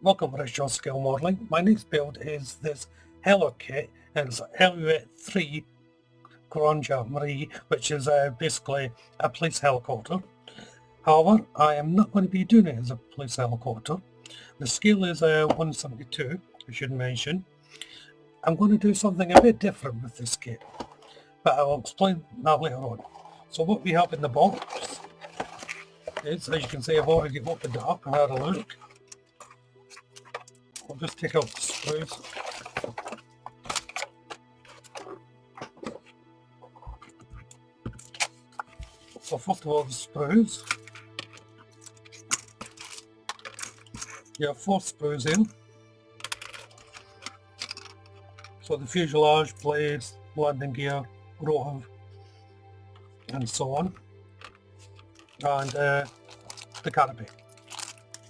Welcome to John Scale Modelling. My next build is this Helo kit, and it's Alouette 3 Granja Marie, which is basically a police helicopter. However, I am not going to be doing it as a police helicopter. The scale is 172, I should mention. I'm going to do something a bit different with this kit, but I will explain that later on. So what we have in the box is, as you can see, I've already opened it up and had a look. I'll just take out the screws. So first of all, the screws. You have 4 screws in. So the fuselage, blades, landing gear, rotor, and so on. And the canopy.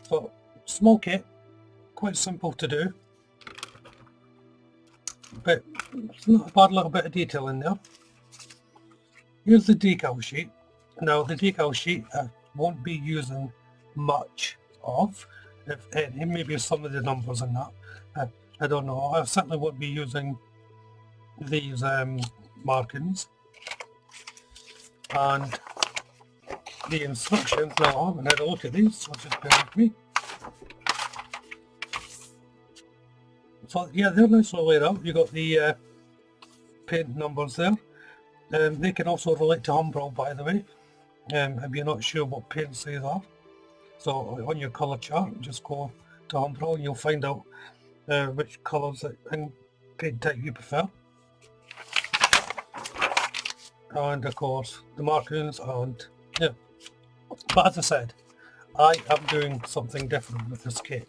So small kit. Quite simple to do, but it's not a bad little bit of detail in there. Here's the decal sheet. Now the decal sheet I won't be using much of, if any, maybe some of the numbers in that. I don't know. I certainly won't be using these markings. And the instructions, now I haven't had a look at these, so just bear with me. So yeah, they're nicely laid out. You've got the paint numbers there. They can also relate to Umbro, by the way, if you're not sure what paints these are. So on your colour chart, just go to Umbro and you'll find out which colours and paint type you prefer. And of course the markings, and yeah. But as I said, I am doing something different with this kit.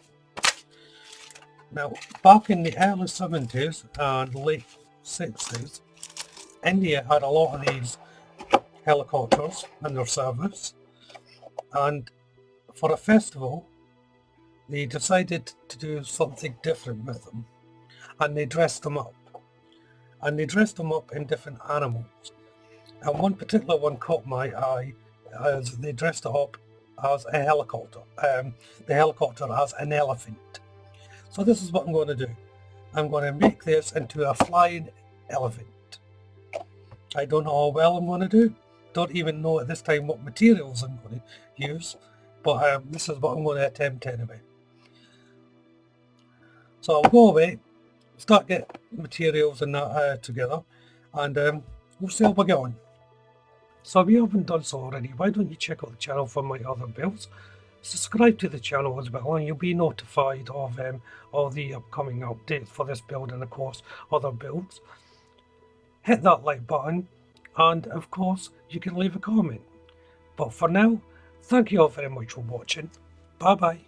Now, back in the early 70s and late 60s, India had a lot of these helicopters in their service, and for a festival they decided to do something different with them, and they dressed them up. And they dressed them up in different animals. And one particular one caught my eye as they dressed it up as a helicopter. The helicopter as an elephant. So this is what I'm going to do. I'm going to make this into a flying elephant. I don't know how well I'm going to do. Don't even know at this time what materials I'm going to use. But this is what I'm going to attempt anyway. So I'll go away, start getting materials and that together, and we'll see how we get on. So if you haven't done so already, why don't you check out the channel for my other builds? Subscribe to the channel as well, and you'll be notified of all the upcoming updates for this build and of course other builds. Hit that like button, and of course you can leave a comment. But for now, thank you all very much for watching. Bye bye.